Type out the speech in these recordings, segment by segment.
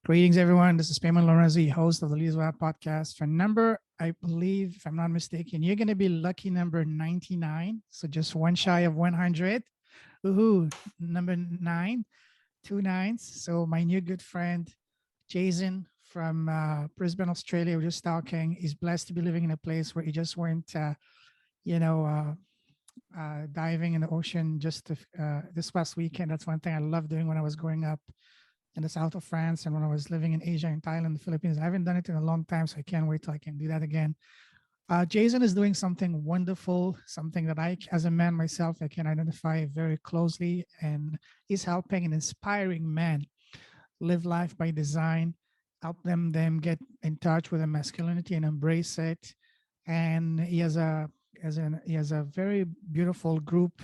Greetings, everyone. This is Payman Lorenzi, host of the Leaders Web podcast. For number, I believe, if I'm not mistaken, you're going to be lucky number 99. So just one shy of 100. Woohoo, number 9, 2 nines. So my new good friend, Jason from Brisbane, Australia, we're just talking. He's blessed to be living in a place where he just went, diving in the ocean this past weekend. That's one thing I loved doing when I was growing up in the south of France and when I was living in Asia, in Thailand, the Philippines. I haven't done it in a long time, so I can't wait till I can do that again. Jason is doing something wonderful, something that I, as a man myself, I can identify very closely, and he's helping and inspiring men live life by design, help them get in touch with their masculinity and embrace it. And he has a very beautiful group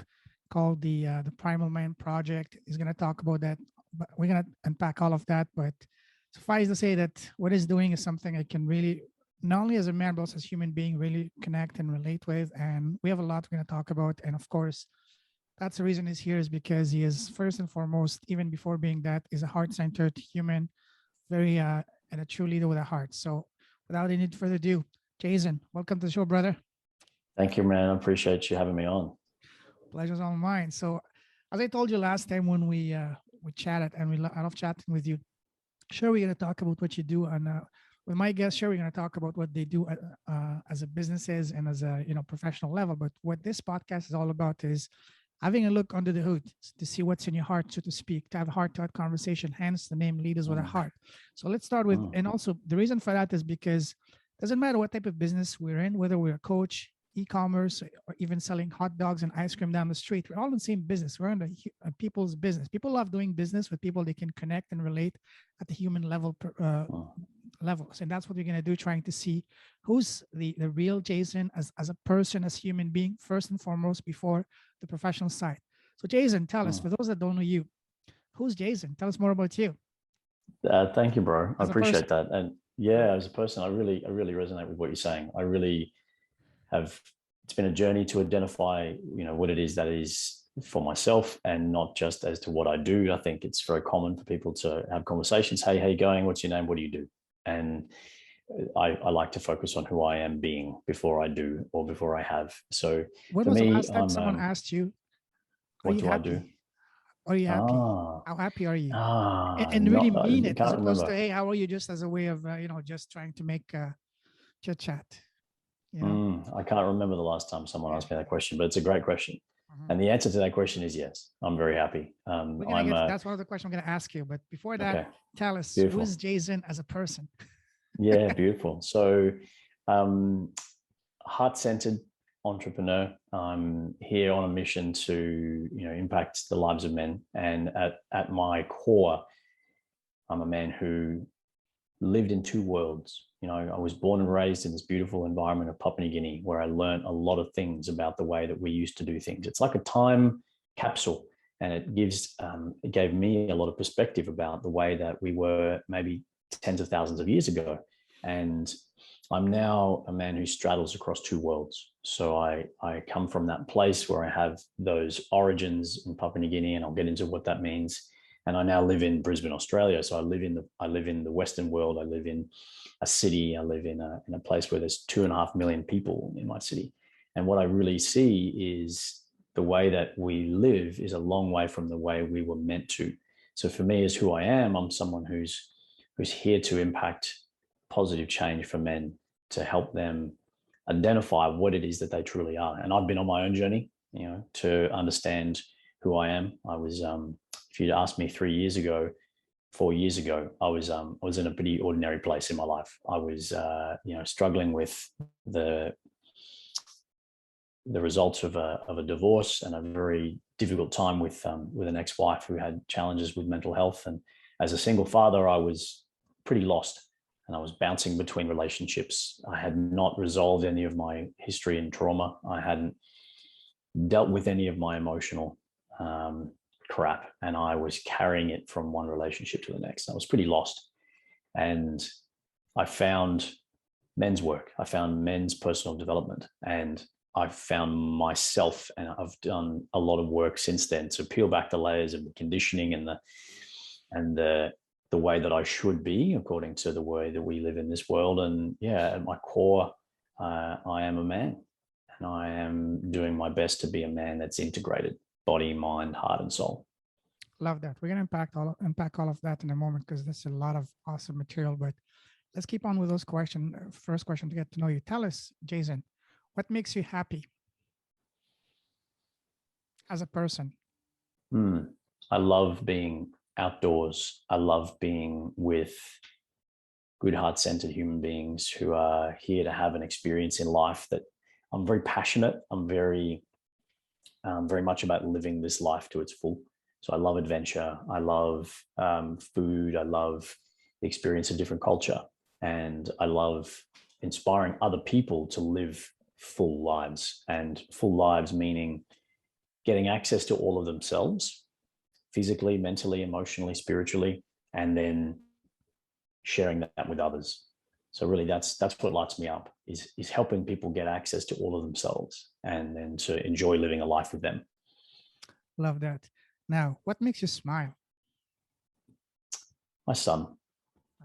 called the Primal Man Project. He's going to talk about that, but we're going to unpack all of that. But suffice to say that what he's doing is something I can really, not only as a man, but also as a human being, really connect and relate with. And we have a lot we're going to talk about. And of course, that's the reason he's here, is because he is first and foremost, even before being that, is a heart-centered human, very and a true leader with a heart. So without any further ado, Jason, welcome to the show, brother. Thank you, man. I appreciate you having me on. Pleasure's all mine. So as I told you last time when we chatted, and I love chatting with you. Sure, we're going to talk about what you do, and with my guests, sure, we're going to talk about what they do as a businesses and as a professional level. But what this podcast is all about is having a look under the hood to see what's in your heart, so to speak, to have a heart-to-heart conversation. Hence the name Leaders with a Heart. So let's start with, and also the reason for that is because it doesn't matter what type of business we're in, whether we're a coach, e-commerce, or even selling hot dogs and ice cream down the street. We're all in the same business. We're in the people's business. People love doing business with people they can connect and relate at the human level levels. And that's what we're going to do, trying to see who's the real Jason as a person, as a human being, first and foremost, before the professional side. So Jason, tell us, for those that don't know you, who's Jason? Tell us more about you. Thank you, bro. I appreciate that. And yeah, as a person, I really resonate with what you're saying. I really have, it's been a journey to identify, what it is that is for myself, and not just as to what I do. I think it's very common for people to have conversations. Hey, how you going? What's your name? What do you do? And I like to focus on who I am being before I do, or before I have. So when for was me, the last time someone asked you, what do I do? Are you happy? How happy are you? And really mean it, as opposed to, hey, how are you, just as a way of, just trying to make chit chat. I can't remember the last time someone asked me that question, but it's a great question. And the answer to that question is yes. I'm very happy. That's one of the questions I'm going to ask you. But before that, tell us, who is Jason as a person? Yeah, beautiful. So heart-centered entrepreneur. I'm here on a mission to, impact the lives of men. And at my core, I'm a man who lived in two worlds. I was born and raised in this beautiful environment of Papua New Guinea, where I learned a lot of things about the way that we used to do things. It's like a time capsule, and it gave me a lot of perspective about the way that we were maybe tens of thousands of years ago. And I'm now a man who straddles across two worlds. So I come from that place where I have those origins in Papua New Guinea, and I'll get into what that means. And I now live in Brisbane, Australia. So I live in the Western world. I live in a city. I live in a place where there's 2.5 million people in my city. And what I really see is the way that we live is a long way from the way we were meant to. So for me, as who I am, I'm someone who's here to impact positive change for men, to help them identify what it is that they truly are. And I've been on my own journey, to understand who I am. I was, if you'd asked me 4 years ago, I was in a pretty ordinary place in my life. I was, struggling with the results of a divorce, and a very difficult time with an ex-wife who had challenges with mental health. And as a single father, I was pretty lost, and I was bouncing between relationships. I had not resolved any of my history and trauma. I hadn't dealt with any of my emotional crap, and I was carrying it from one relationship to the next. I was pretty lost, and I found men's work. I found men's personal development, and I've found myself, and I've done a lot of work since then to peel back the layers of the conditioning and the the way that I should be according to the way that we live in this world. And yeah, at my core, I am a man, and I am doing my best to be a man that's integrated, body, mind, heart, and soul. Love that. We're gonna unpack all of that in a moment because there's a lot of awesome material. But let's keep on with those questions. First question to get to know you. Tell us, Jason, what makes you happy as a person? I love being outdoors. I love being with good, heart-centered human beings who are here to have an experience in life that I'm very passionate. I'm very much about living this life to its full. So I love adventure. I love food. I love the experience of different culture. And I love inspiring other people to live full lives, and full lives meaning getting access to all of themselves, physically, mentally, emotionally, spiritually, and then sharing that with others. So really that's what lights me up, is helping people get access to all of themselves and then to enjoy living a life with them. Love that. Now, what makes you smile? My son,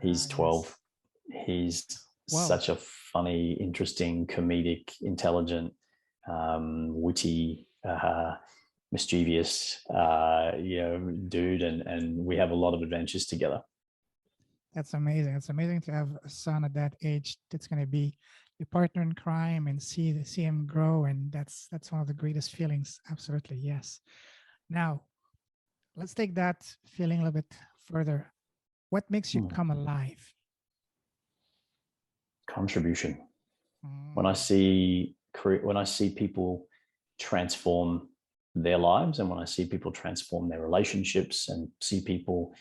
he's 12. Yes. He's Wow. such a funny, interesting, comedic, intelligent, witty, mischievous, dude. And we have a lot of adventures together. That's amazing. It's amazing to have a son at that age that's going to be your partner in crime and see him grow. And that's one of the greatest feelings. Absolutely. Yes. Now, let's take that feeling a little bit further. What makes you come alive? Contribution. When I see people transform their lives, and when I see people transform their relationships, and see people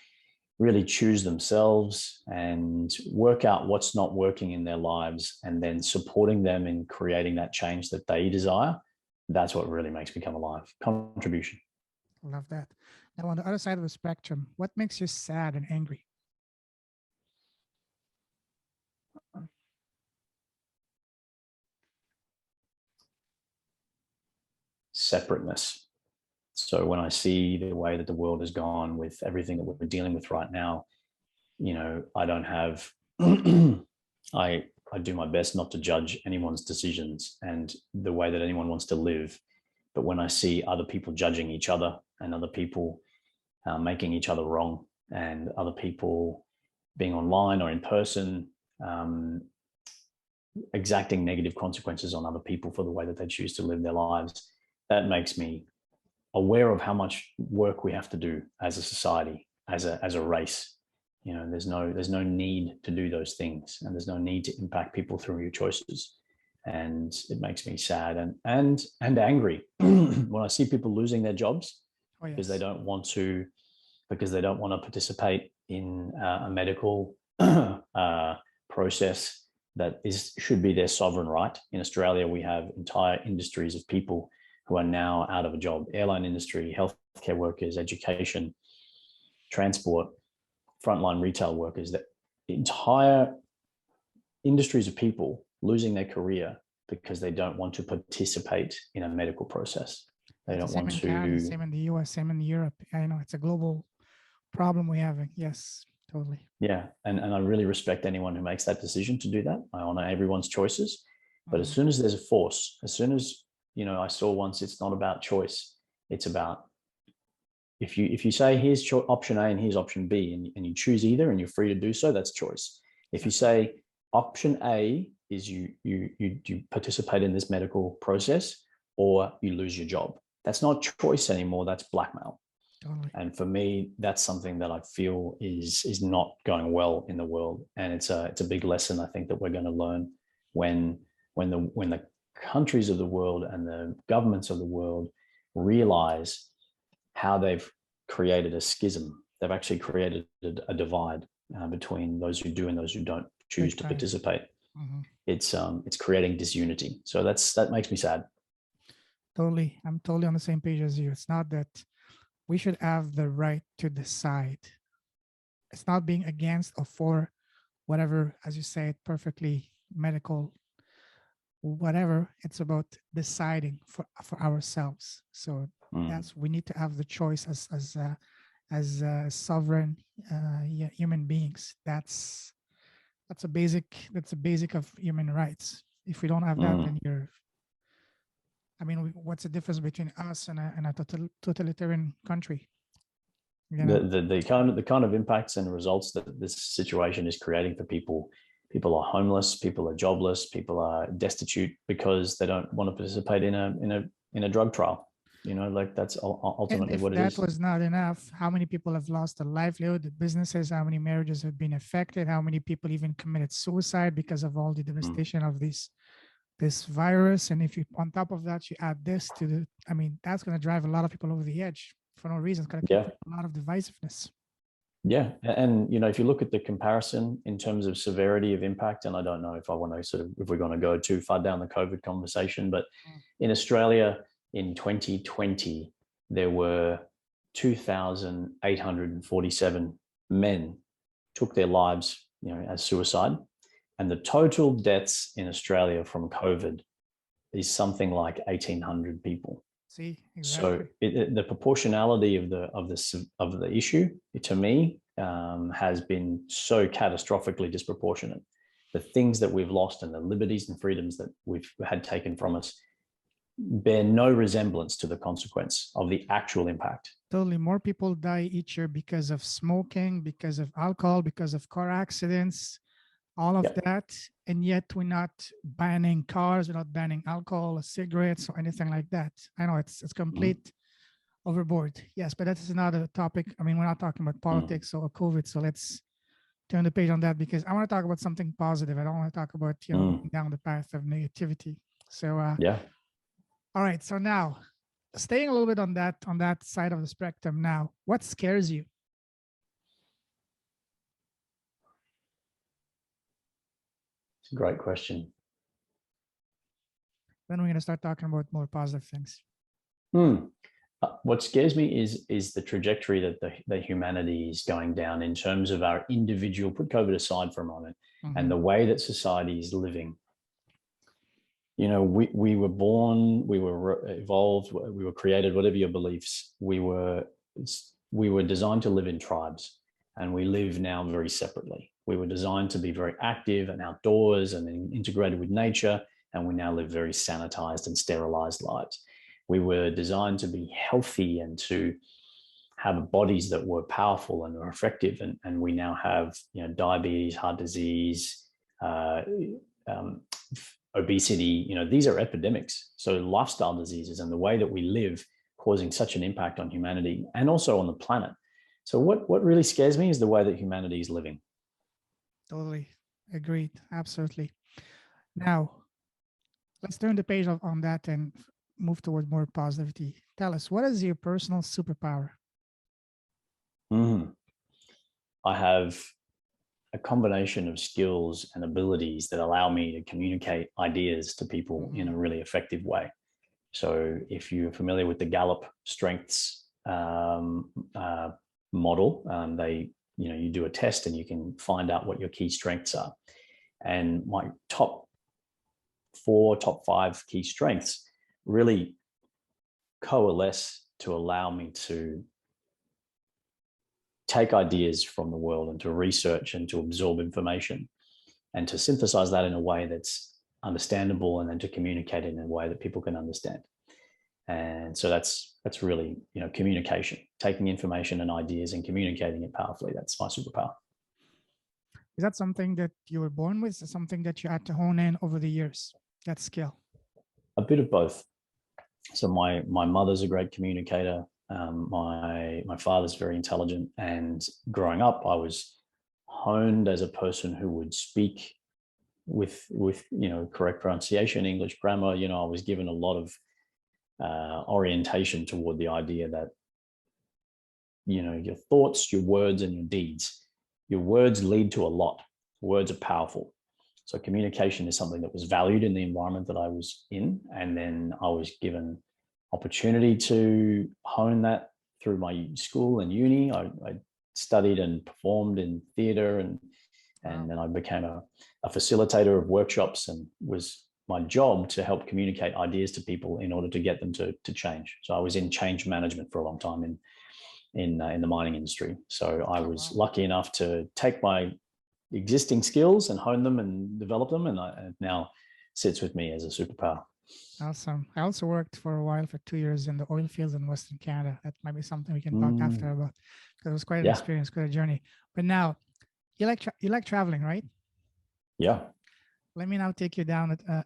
really choose themselves and work out what's not working in their lives, and then supporting them in creating that change that they desire, that's what really makes me come alive. Contribution. Love that. Now, on the other side of the spectrum, what makes you sad and angry? Separateness. So when I see the way that the world has gone with everything that we're dealing with right now, I don't have, I do my best not to judge anyone's decisions and the way that anyone wants to live. But when I see other people judging each other, and other people making each other wrong, and other people being online or in person, exacting negative consequences on other people for the way that they choose to live their lives, that makes me aware of how much work we have to do as a society, as a race. There's no need to do those things, and there's no need to impact people through your choices. And it makes me sad and angry when I see people losing their jobs because they don't want to participate in a medical process that should be their sovereign right. In Australia, we have entire industries of people who are now out of a job: airline industry, healthcare workers, education, transport, frontline retail workers. That entire industries of people losing their career because they don't want to participate in a medical process. They don't want to. Canada, same in the US, same in Europe. I know it's a global problem we're having. Yes, totally. Yeah, and I really respect anyone who makes that decision to do that. I honor everyone's choices. But as soon as there's a force, as soon as, I saw once, it's not about choice. It's about, if you say here's option A and here's option B, and you choose either and you're free to do so, that's choice. If you say option A is you participate in this medical process or you lose your job, that's not choice anymore, that's blackmail. Totally. And for me, that's something that I feel is not going well in the world. And it's a big lesson, I think, that we're going to learn when the countries of the world and the governments of the world realize how they've created a schism. They've actually created a divide between those who do and those who don't choose to participate. It's creating disunity. So that makes me sad. Totally. I'm totally on the same page as you. It's not that we should have the right to decide. It's not being against or for whatever, as you say it perfectly, medical, whatever. It's about deciding for ourselves. So we need to have the choice as as sovereign human beings. That's a basic of human rights. If we don't have that, then what's the difference between us and a totalitarian country? You know? The kind of impacts and results that this situation is creating for people. People are homeless, people are jobless, people are destitute because they don't want to participate in a drug trial. Like that's ultimately what it is. If that was not enough, how many people have lost their livelihood, the businesses, how many marriages have been affected, how many people even committed suicide because of all the devastation of this virus? And if you, on top of that, you add this to that's going to drive a lot of people over the edge for no reason. It's going to create a lot of divisiveness. Yeah. And, if you look at the comparison in terms of severity of impact, and I don't know if I want to if we're going to go too far down the COVID conversation, but in Australia in 2020, there were 2,847 men took their lives, as suicide. And the total deaths in Australia from COVID is something like 1,800 people. See, exactly. So the proportionality of the issue, to me, has been so catastrophically disproportionate. The things that we've lost and the liberties and freedoms that we've had taken from us bear no resemblance to the consequence of the actual impact. Totally. More people die each year because of smoking, because of alcohol, because of car accidents, all of that. And yet we're not banning cars, we're not banning alcohol or cigarettes or anything like that. I know it's complete overboard. Yes, but that's another topic. We're not talking about politics or COVID. So let's turn the page on that, because I want to talk about something positive. I don't want to talk about, down the path of negativity. So, all right. So now, staying a little bit on that side of the spectrum now, what scares you? It's a great question. Then we're going to start talking about more positive things. What scares me is the trajectory that humanity is going down in terms of our individual, put COVID aside for a moment, and the way that society is living. We were born, we were evolved, we were created, whatever your beliefs, we were designed to live in tribes, and we live now very separately. We were designed to be very active and outdoors and integrated with nature, and we now live very sanitized and sterilized lives. We were designed to be healthy and to have bodies that were powerful and were effective, and we now have diabetes, heart disease, obesity. These are epidemics. So lifestyle diseases and the way that we live causing such an impact on humanity and also on the planet. So what really scares me is the way that humanity is living. Totally agreed. Absolutely. Now, let's turn the page on that and move toward more positivity. Tell us, what is your personal superpower? I have a combination of skills and abilities that allow me to communicate ideas to people in a really effective way. So if you're familiar with the Gallup strengths model, you do a test and you can find out what your key strengths are. And my top 5 key strengths really coalesce to allow me to take ideas from the world and to research and to absorb information and to synthesize that in a way that's understandable, and then to communicate it in a way that people can understand. And so that's really, communication, taking information and ideas and communicating it powerfully. That's my superpower. Is that something that you were born with? Is it something that you had to hone in over the years, that skill? A bit of both. So my mother's a great communicator. My father's very intelligent, and growing up, I was honed as a person who would speak with correct pronunciation, English grammar. I was given a lot of orientation toward the idea that your thoughts, your words, and your deeds. Your words lead to a lot. Words are powerful. So communication is something that was valued in the environment that I was in, and then I was given opportunity to hone that through my school and uni. I studied and performed in theatre, and then I became a facilitator of workshops, and was my job to help communicate ideas to people in order to get them to change. So I was in change management for a long time in the mining industry. So I Oh, was wow. lucky enough to take my existing skills and hone them and develop them, and it now sits with me as a superpower. Awesome. I also worked for a while, for 2 years, in the oil fields in Western Canada. That might be something we can talk after Mm, about, because it was quite an yeah, experience, quite a journey. But now you like traveling, right? yeah. Let me now take you down a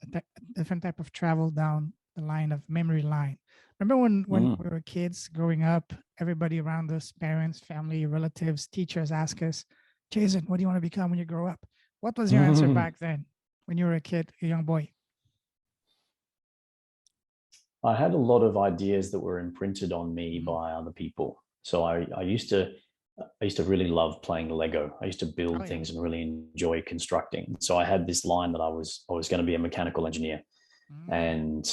different type of travel, down the line of memory line. Remember when Mm. we were kids growing up, everybody around us, parents, family, relatives, teachers, ask us, Jason, what do you want to become when you grow up? What was your answer back then when you were a kid, a young boy? I had a lot of ideas that were imprinted on me Mhm. by other people. So I used to really love playing Lego. I used to Oh, build yeah. things and really enjoy constructing. So I had this line that I was going to be a mechanical engineer, Mm. and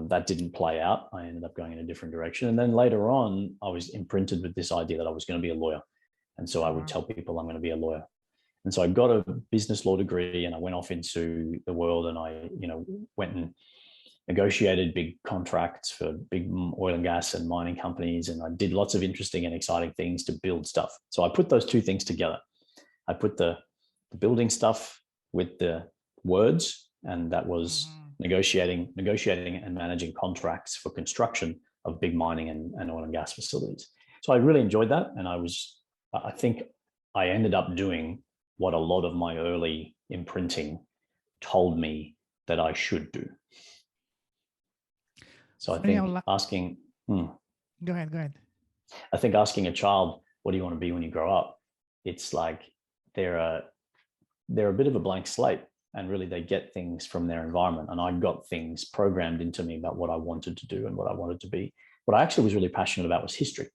that didn't play out. I ended up going in a different direction. And then later on, I was imprinted with this idea that I was going to be a lawyer. And so I Oh, would wow. tell people I'm going to be a lawyer. And so I got a business law degree, and I went off into the world, and I, went and negotiated big contracts for big oil and gas and mining companies. And I did lots of interesting and exciting things to build stuff. So I put those two things together. I put the building stuff with the words, and that was Mhm. negotiating and managing contracts for construction of big mining and oil and gas facilities. So I really enjoyed that. And I think I ended up doing what a lot of my early imprinting told me that I should do. So I Funny how, think asking, hmm, go ahead, go ahead. I think asking a child, what do you want to be when you grow up? It's like they're a they're a bit of a blank slate, and really they get things from their environment. And I got things programmed into me about what I wanted to do and what I wanted to be. What I actually was really passionate about was history.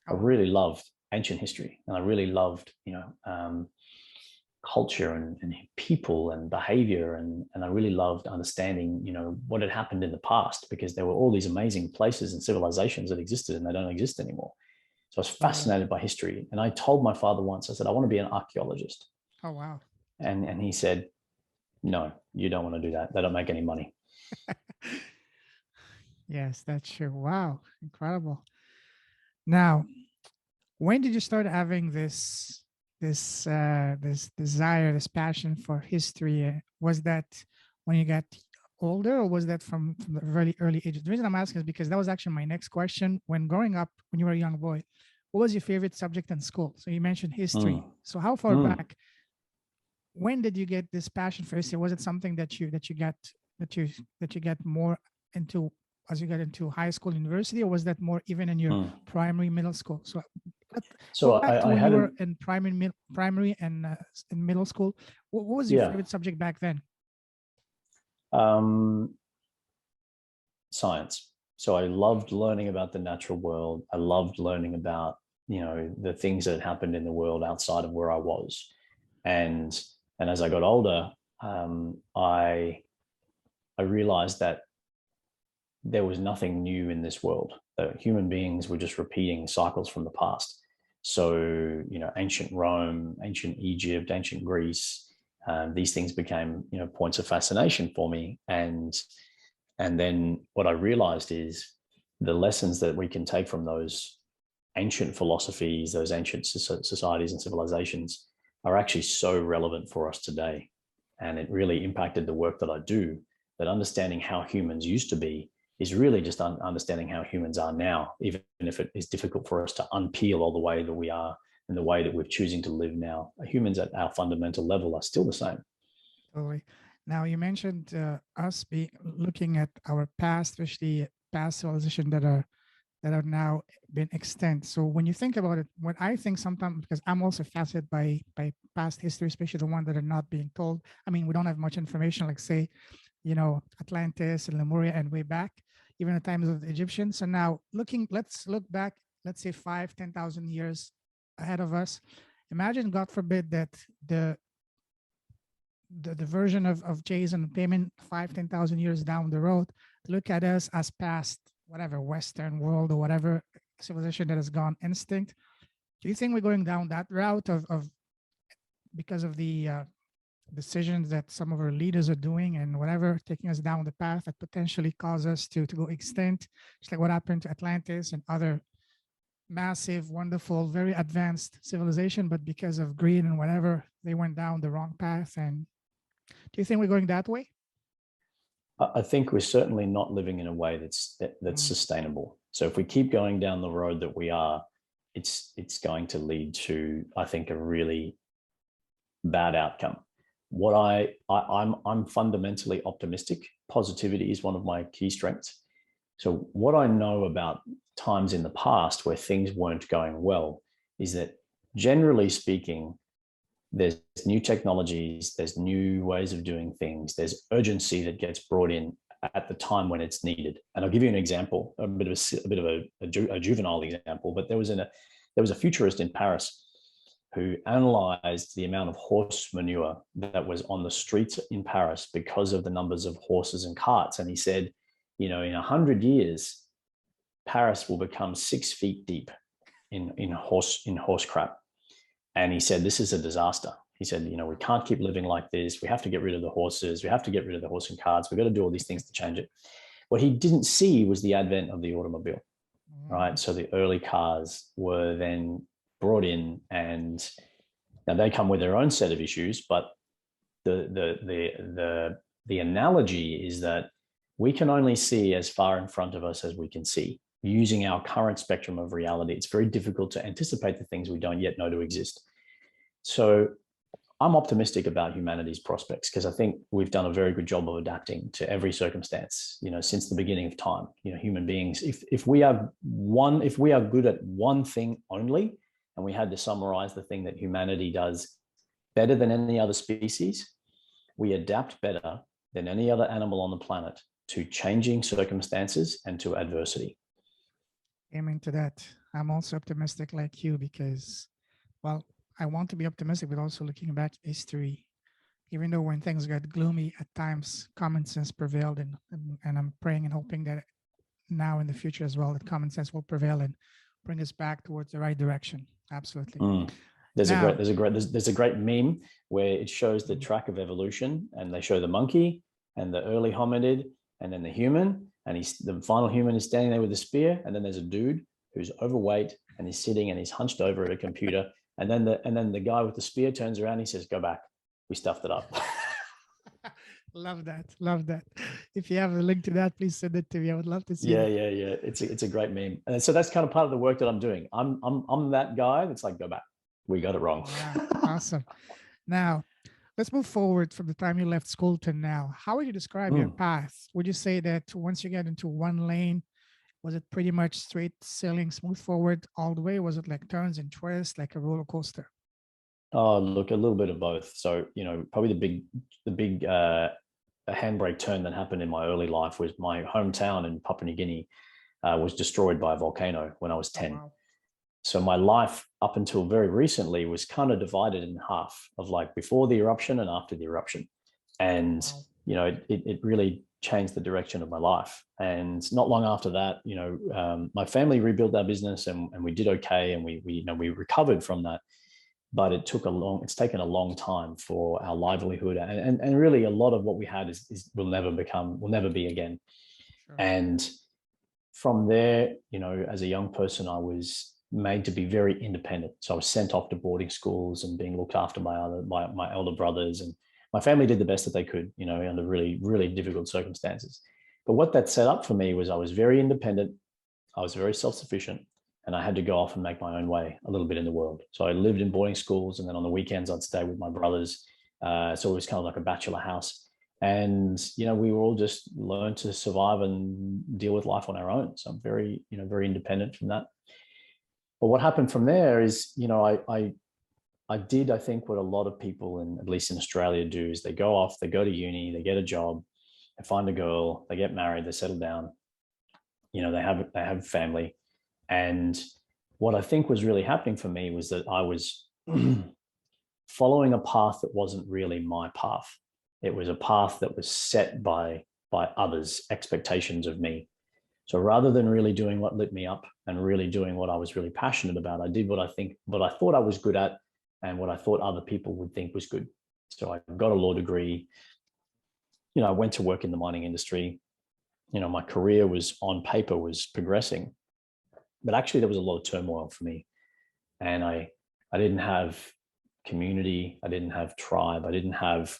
I Oh, really loved ancient history, and I really loved culture and people and behavior, and I really loved understanding what had happened in the past, because there were all these amazing places and civilizations that existed and they don't exist anymore. So I was totally. fascinated by history, and I told my father once, I said, I want to be an archaeologist. Oh, wow. And he said, no, you don't want to do that. They don't make any money. Yes, that's true. Wow, incredible. Now, when did you start having this desire, this passion for history? Was that when you got older, or was that from the really early ages? The reason I'm asking is because that was actually my next question. When growing up, when you were a young boy, what was your favorite subject in school? So you mentioned history. Mm, So how far mm, back? When did you get this passion for history? Was it something that you that you get more into as you got into high school, university, or was that more even in your mm. primary, middle school? So let, So go back to I when you were hadn't, in primary and in middle school. What was your yeah, favorite subject back then? um, science. So I loved learning about the natural world. I loved learning about, the things that happened in the world outside of where I was. And, and as I got older, I realized that there was nothing new in this world. Human beings were just repeating cycles from the past. So, ancient Rome, ancient Egypt, ancient Greece, these things became, points of fascination for me. And then what I realized is the lessons that we can take from those ancient philosophies, those ancient societies and civilizations are actually so relevant for us today. And it really impacted the work that I do, that understanding how humans used to be is really just understanding how humans are now, even if it is difficult for us to unpeel all the way that we are and the way that we're choosing to live now. Humans at our fundamental level are still the same. Totally. Now you mentioned us be looking at our past, especially past civilization that are now been extinct. So when you think about it, what I think sometimes, because I'm also fascinated by past history, especially the one that are not being told. I mean, we don't have much information, like say, Atlantis and Lemuria and way back, even the times of the Egyptians. So now let's look back, let's say 5, 10,000 years ahead of us. Imagine, God forbid, that the version of Jason payment 5, 10,000 years down the road, look at us as past whatever Western world or whatever civilization that has gone instinct. Do you think we're going down that route of because of the decisions that some of our leaders are doing and whatever, taking us down the path that potentially cause us to go extinct, just like what happened to Atlantis and other massive, wonderful, very advanced civilization, but because of greed and whatever, they went down the wrong path. And do you think we're going that way? I think we're certainly not living in a way that's sustainable. So if we keep going down the road that we are, it's going to lead to, I think, a really bad outcome. I'm fundamentally optimistic. Positivity is one of my key strengths. So what I know about times in the past where things weren't going well is that, generally speaking, there's new technologies, there's new ways of doing things, there's urgency that gets brought in at the time when it's needed. And I'll give you an example, a bit of a juvenile example, but there was a futurist in Paris who analyzed the amount of horse manure that was on the streets in Paris because of the numbers of horses and carts. And he said, in 100 years, Paris will become 6 feet deep in horse crap. And he said, this is a disaster. He said, we can't keep living like this. We have to get rid of the horses. We have to get rid of the horse and carts. We've got to do all these things to change it. What he didn't see was the advent of the automobile, right? So the early cars were then brought in, and now they come with their own set of issues, but the analogy is that we can only see as far in front of us as we can see using our current spectrum of reality. It's very difficult to anticipate the things we don't yet know to exist. So I'm optimistic about humanity's prospects because I think we've done a very good job of adapting to every circumstance, since the beginning of time. Human beings, if we are good at one thing only, and we had to summarize the thing that humanity does better than any other species, we adapt better than any other animal on the planet to changing circumstances and to adversity. Amen to that. I'm also optimistic like you because, well, I want to be optimistic, but also looking back at history, even though when things got gloomy at times, common sense prevailed, and I'm praying and hoping that now in the future as well, that common sense will prevail and bring us back towards the right direction. Absolutely. There's a great meme where it shows the track of evolution, and they show the monkey and the early hominid and then the human, and the final human is standing there with a spear, and then there's a dude who's overweight and he's sitting and he's hunched over at a computer, and then the guy with the spear turns around and he says, "Go back, we stuffed it up." Love that. If you have a link to that, please send it to me. I would love to see it. Yeah. It's a great meme, and so that's kind of part of the work that I'm doing. I'm that guy that's like, go back, we got it wrong. Yeah, awesome. Now, let's move forward from the time you left school to now. How would you describe your path? Would you say that once you get into one lane, was it pretty much straight sailing, smooth forward all the way? Was it like turns and twists, like a roller coaster? Oh, look, a little bit of both. So, probably the big handbrake turn that happened in my early life was my hometown in Papua New Guinea was destroyed by a volcano when I was 10. Wow. So my life up until very recently was kind of divided in half, of like before the eruption and after the eruption. And, it really changed the direction of my life. And not long after that, my family rebuilt our business and we did okay. And we recovered from that. But it's taken a long time for our livelihood. And really a lot of what we had will never be again. Sure. And from there, as a young person, I was made to be very independent. So I was sent off to boarding schools and being looked after by my elder brothers, and my family did the best that they could, under really, really difficult circumstances. But what that set up for me was I was very independent. I was very self-sufficient, and I had to go off and make my own way a little bit in the world. So I lived in boarding schools, and then on the weekends I'd stay with my brothers. So it was kind of like a bachelor house. And, we were all just learn to survive and deal with life on our own. So I'm very, very independent from that. But what happened from there is, I did, I think, what a lot of people, at least in Australia, do is they go off, they go to uni, they get a job, they find a girl, they get married, they settle down, they have family. And what I think was really happening for me was that I was following a path that wasn't really my path. It was a path that was set by others' expectations of me. So rather than really doing what lit me up and really doing what I was really passionate about, I did what I thought I was good at and what I thought other people would think was good. So I got a law degree. I went to work in the mining industry. My career was on paper was progressing. But actually, there was a lot of turmoil for me, and I didn't have community, I didn't have tribe, I didn't have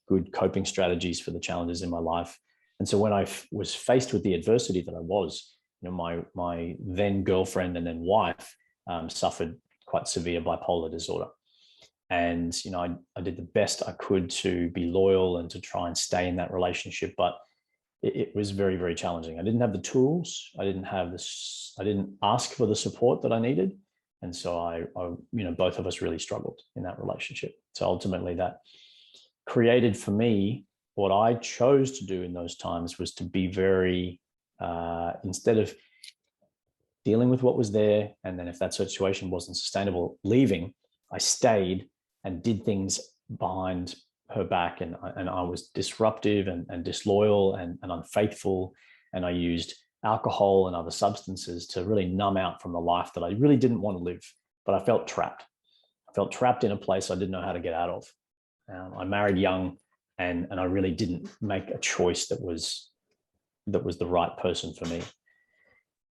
good coping strategies for the challenges in my life. And so when I was faced with the adversity that I was, my then girlfriend and then wife suffered quite severe bipolar disorder. And, I did the best I could to be loyal and to try and stay in that relationship. But it was very, very challenging. I didn't have the tools. I didn't ask for the support that I needed. And so I both of us really struggled in that relationship. So ultimately that created for me, what I chose to do in those times was to be very, instead of dealing with what was there, and then if that situation wasn't sustainable, leaving, I stayed and did things behind her back, and I was disruptive and disloyal and unfaithful, and I used alcohol and other substances to really numb out from the life that I really didn't want to live, but I felt trapped. I felt trapped in a place I didn't know how to get out of. I married young, and I really didn't make a choice that was the right person for me.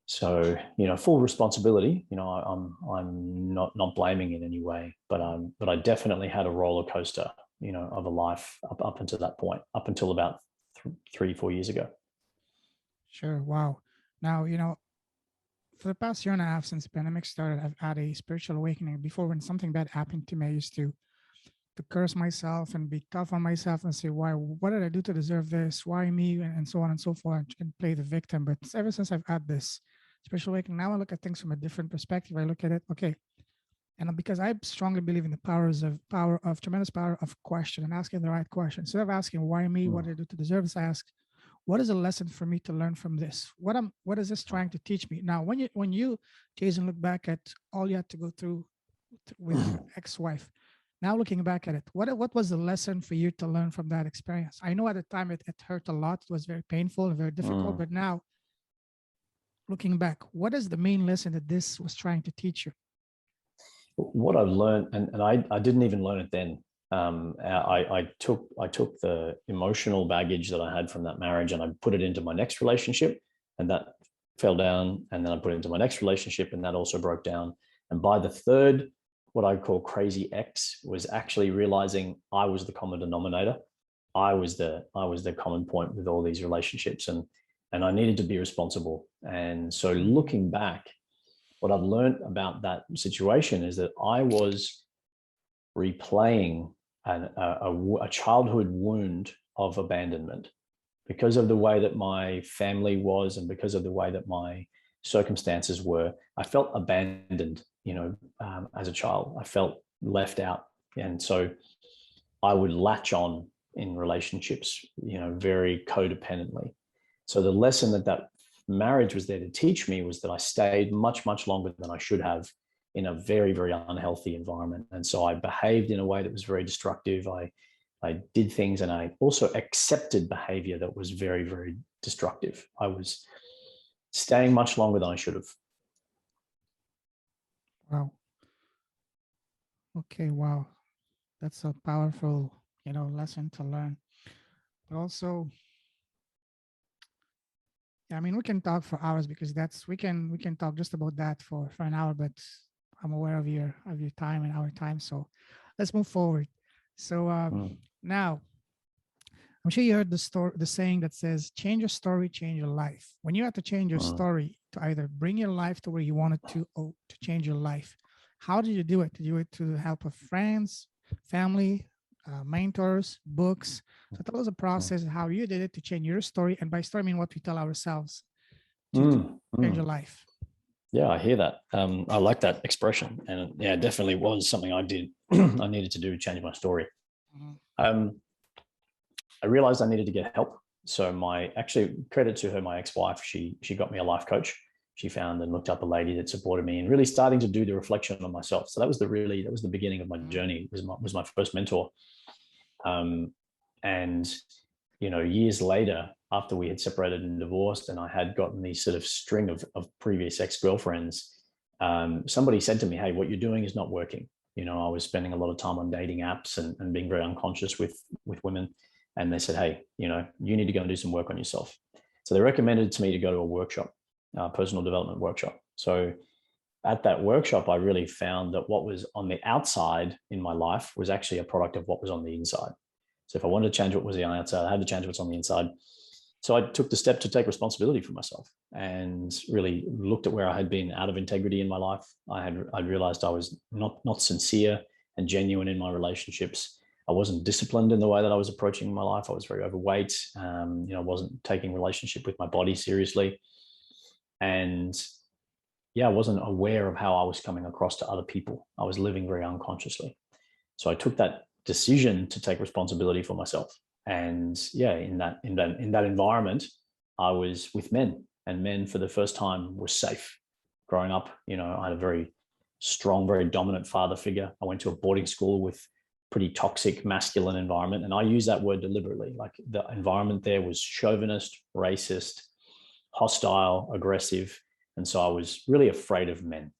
So, full responsibility. I'm not blaming in any way, but I definitely had a roller coaster, of a life up until that point, up until about 3-4 years ago. Sure. Wow. Now, for the past year and a half since the pandemic started, I've had a spiritual awakening. Before, when something bad happened to me, I used to curse myself and be tough on myself and say, what did I do to deserve this? Why me? And so on and so forth, and play the victim. But ever since I've had this spiritual awakening, now I look at things from a different perspective. I look at it, okay. And because I strongly believe in the tremendous power of question and asking the right question. Instead of asking, why me? What did I do to deserve this? I ask, what is a lesson for me to learn from this? What is this trying to teach me? Now, when you, Jason, look back at all you had to go through with your ex-wife, now looking back at it, what was the lesson for you to learn from that experience? I know at the time it hurt a lot. It was very painful and very difficult. But now, looking back, what is the main lesson that this was trying to teach you? What I've learned, and I didn't even learn it then. I took the emotional baggage that I had from that marriage, and I put it into my next relationship, and that fell down. And then I put it into my next relationship, and that also broke down. And by the third, what I call crazy X, was actually realizing I was the common denominator. I was the common point with all these relationships, and I needed to be responsible. And so looking back, what I've learned about that situation is that I was replaying a childhood wound of abandonment because of the way that my family was and because of the way that my circumstances were. I felt abandoned, as a child. I felt left out. And so I would latch on in relationships, very codependently. So the lesson that marriage was there to teach me was that I stayed much, much longer than I should have in a very, very unhealthy environment. And so I behaved in a way that was very destructive. I did things, and I also accepted behavior that was very, very destructive. I was staying much longer than I should have. Wow. Okay. Wow. That's a powerful, lesson to learn. But also, yeah, I mean, we can talk for hours because we can talk just about that for an hour, but I'm aware of your time and our time. So let's move forward. So now, I'm sure you heard the saying that says, change your story, change your life. When you have to change your story to either bring your life to where you want it to, or to change your life, how did you do it? Did you do it to the help of friends, family, mentors, books? So tell us a process of how you did it to change your story. And by story, I mean what we tell ourselves to change your life. Yeah, I hear that. I like that expression. And yeah, it definitely was something I did. I needed to do to change my story. I realized I needed to get help. So credit to her, my ex-wife, she got me a life coach. She found and looked up a lady that supported me and really starting to do the reflection on myself. So that was the beginning of my journey, was my first mentor. And, years later, after we had separated and divorced, and I had gotten these sort of string of previous ex-girlfriends, somebody said to me, hey, what you're doing is not working. I was spending a lot of time on dating apps and being very unconscious with women. And they said, hey, you need to go and do some work on yourself. So they recommended to me to go to a workshop, personal development workshop. So at that workshop, I really found that what was on the outside in my life was actually a product of what was on the inside. So if I wanted to change what was on the outside, I had to change what's on the inside. So I took the step to take responsibility for myself and really looked at where I had been out of integrity in my life. I realized I was not sincere and genuine in my relationships. I wasn't disciplined in the way that I was approaching my life. I was very overweight. I wasn't taking relationship with my body seriously. And I wasn't aware of how I was coming across to other people. I was living very unconsciously. So I took that decision to take responsibility for myself. And in that environment, I was with men, and men for the first time were safe. Growing up, I had a very strong, very dominant father figure. I went to a boarding school with pretty toxic masculine environment. And I use that word deliberately. Like, the environment there was chauvinist, racist, hostile, aggressive. And so I was really afraid of men.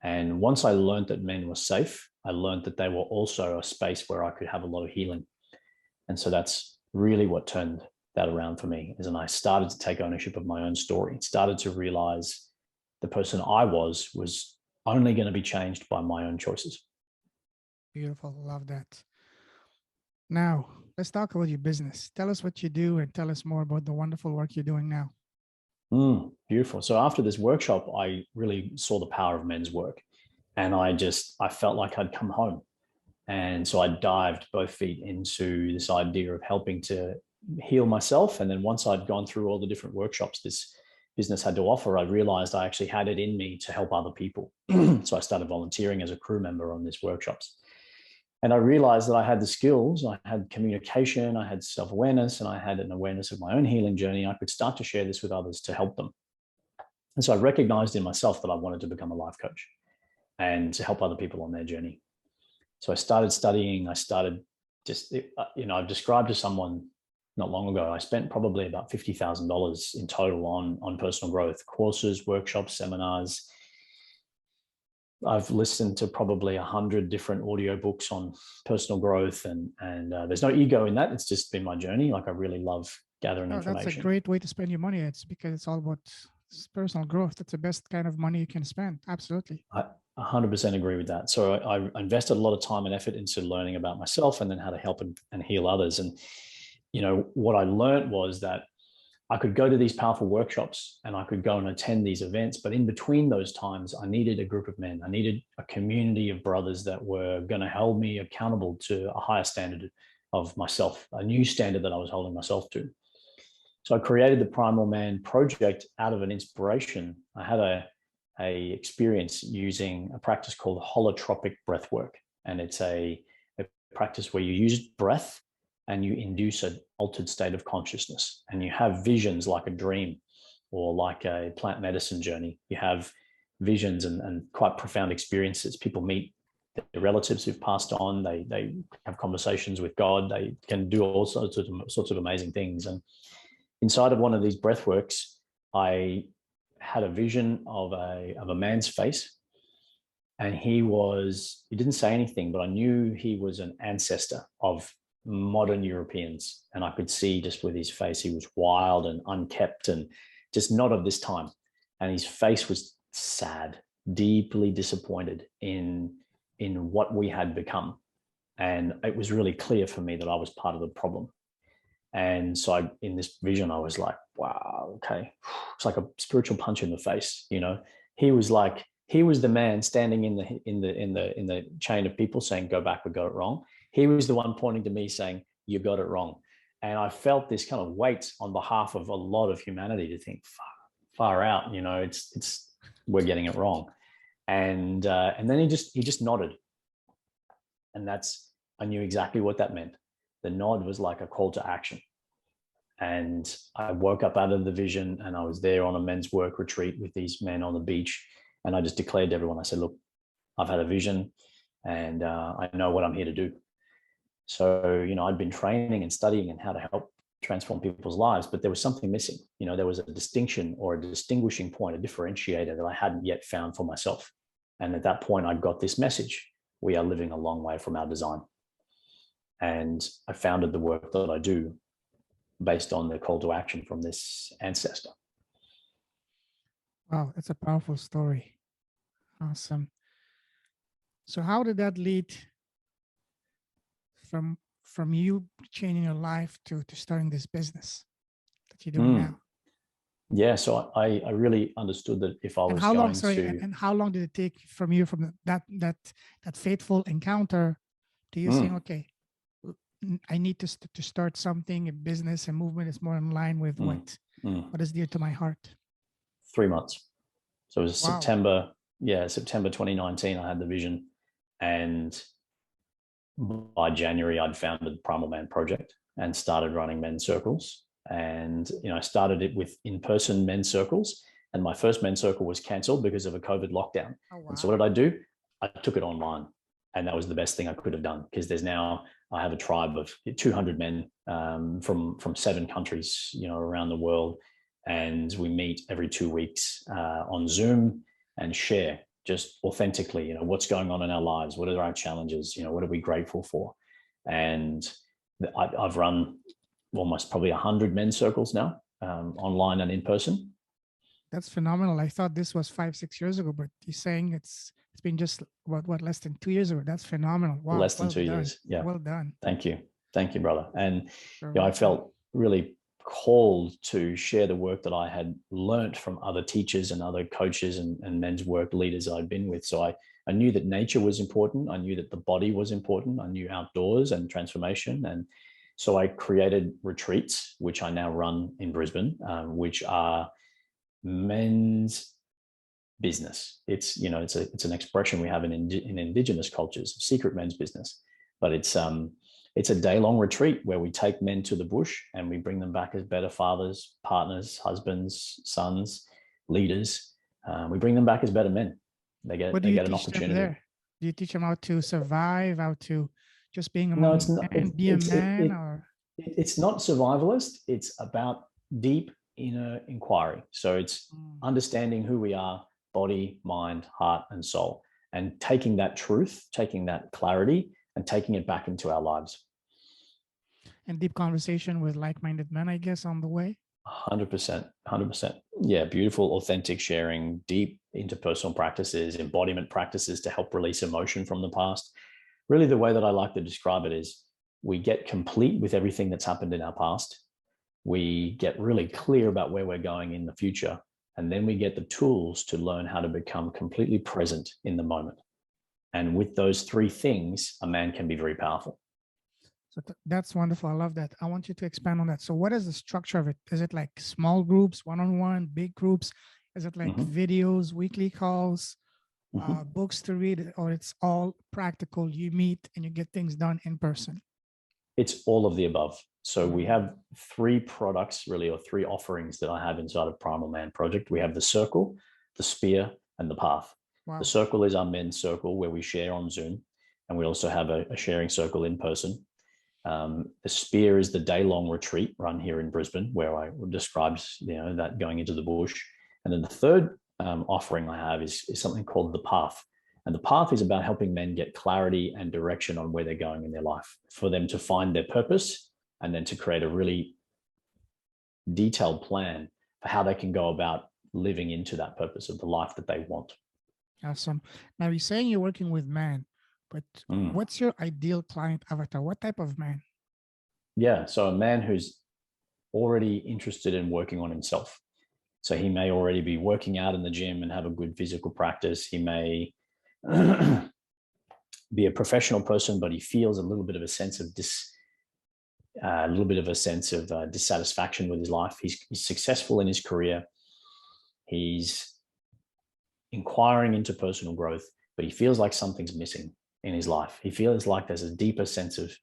And once I learned that men were safe, I learned that they were also a space where I could have a lot of healing. And so that's really what turned that around for me. And I started to take ownership of my own story, started to realize the person I was only going to be changed by my own choices. Beautiful. Love that. Now, let's talk about your business. Tell us what you do and tell us more about the wonderful work you're doing now. Beautiful. So after this workshop, I really saw the power of men's work, and I felt like I'd come home. And so I dived both feet into this idea of helping to heal myself. And then once I'd gone through all the different workshops this business had to offer, I realized I actually had it in me to help other people. So I started volunteering as a crew member on these workshops. And I realized that I had the skills, I had communication, I had self-awareness, and I had an awareness of my own healing journey. I could start to share this with others to help them. And so I recognized in myself that I wanted to become a life coach and to help other people on their journey. So I started studying. I've described to someone not long ago, I spent probably about $50,000 in total on personal growth, courses, workshops, seminars. I've listened to probably 100 different audiobooks on personal growth, and there's no ego in that. It's just been my journey. Like, I really love gathering information. That's a great way to spend your money. It's because it's all about personal growth. That's the best kind of money you can spend. Absolutely. I 100% agree with that. So I invested a lot of time and effort into learning about myself and then how to help and heal others. And, what I learned was that I could go to these powerful workshops and I could go and attend these events. But in between those times, I needed a group of men. I needed a community of brothers that were going to hold me accountable to a higher standard of myself, a new standard that I was holding myself to. So I created the Primal Man Project out of an inspiration. I had a experience using a practice called holotropic breath work. And it's a practice where you use breath and you induce an altered state of consciousness, and you have visions like a dream or like a plant medicine journey. You have visions and quite profound experiences. People meet their relatives who've passed on. They have conversations with God. They can do all sorts of amazing things. And inside of one of these breath works, I had a vision of a man's face, and he didn't say anything, but I knew he was an ancestor of modern Europeans. And I could see just with his face, he was wild and unkept and just not of this time. And his face was sad, deeply disappointed in what we had become. And it was really clear for me that I was part of the problem. And so in this vision, I was like, wow, okay. It's like a spiritual punch in the face. He was the man standing in the chain of people saying, go back, we got it wrong. He was the one pointing to me saying, you got it wrong. And I felt this kind of weight on behalf of a lot of humanity to think, far out, it's we're getting it wrong. And then he just nodded. And I knew exactly what that meant. The nod was like a call to action. And I woke up out of the vision, and I was there on a men's work retreat with these men on the beach. And I just declared to everyone, I said, look, I've had a vision, and I know what I'm here to do. So, I'd been training and studying and how to help transform people's lives, but there was something missing. There was a distinction or a distinguishing point, a differentiator that I hadn't yet found for myself. And at that point, I got this message: we are living a long way from our design. And I founded the work that I do based on the call to action from this ancestor. Wow, that's a powerful story. Awesome. So how did that lead from from you changing your life to starting this business that you're doing Mm. now? Yeah, so I really understood that if I And was how long, going sorry, to, and how long did it take from you from that fateful encounter to you saying, mm, okay, I need to start something, a business, a movement is more in line with mm, mm, what is dear to my heart. 3 months. So it was Wow. September, yeah, September 2019, I had the vision. And by January, I'd founded the Primal Man Project and started running men's circles. And, I started it with in-person men's circles. And my first men's circle was canceled because of a COVID lockdown. Oh And so wow. what did I do? I took it online. And that was the best thing I could have done, because I have a tribe of 200 men from 7 countries, around the world. And we meet every 2 weeks on Zoom and share just authentically, what's going on in our lives, what are our challenges, what are we grateful for. And I've run almost probably 100 men's circles now, online and in person. That's phenomenal. I thought this was 5, 6 years ago, but you're saying it's been just what less than 2 years ago. That's phenomenal. Wow. Less than Well two done. years. Yeah. Well done. Thank you, brother. And You're I welcome. felt really called to share the work that I had learnt from other teachers and other coaches and men's work leaders I'd been with. So I knew that nature was important. I knew that the body was important. I knew outdoors and transformation. And so I created retreats, which I now run in Brisbane, which are men's business. It's an expression we have in indigenous cultures, secret men's business. But it's a day-long retreat where we take men to the bush and we bring them back as better fathers, partners, husbands, sons, leaders. We bring them back as better men. They What get do they you get an teach them opportunity. there? Do you teach them how to survive, how to just being No, among it's not. men, be a man, or It's not survivalist. It's about deep inner inquiry. So it's mm, understanding who we are, body, mind, heart, and soul, and taking that truth, taking that clarity, and taking it back into our lives. and deep conversation with like-minded men, I guess, on the way? 100%, 100%. Yeah, beautiful, authentic sharing, deep interpersonal practices, embodiment practices to help release emotion from the past. Really, the way that I like to describe it is we get complete with everything that's happened in our past. We get really clear about where we're going in the future. And then we get the tools to learn how to become completely present in the moment. And with those three things, a man can be very powerful. So that's wonderful. I love that. I want you to expand on that. So what is the structure of it? Is it like small groups, one-on-one, big groups? Is it like Mm-hmm. videos, weekly calls, Mm-hmm. books to read, or it's all practical? You meet and you get things done in person. It's all of the above. So we Mm, have three products, really, or three offerings that I have inside of Primal Man Project. We have the circle, the spear, and the path. The wow. circle is our men's circle where we share on Zoom, and we also have a sharing circle in person. The spear is the day-long retreat run here in Brisbane, where I described, that going into the bush. And then the third offering I have is something called the path. And the path is about helping men get clarity and direction on where they're going in their life, for them to find their purpose and then to create a really detailed plan for how they can go about living into that purpose of the life that they want. Awesome. Now you're saying you're working with men, but Mm. what's your ideal client avatar? What type of man? Yeah. So a man who's already interested in working on himself. So he may already be working out in the gym and have a good physical practice. He may be a professional person, but he feels a little bit of a sense of dissatisfaction with his life. He's successful in his career. He's inquiring into personal growth, but he feels like something's missing in his life. He feels like there's a deeper sense of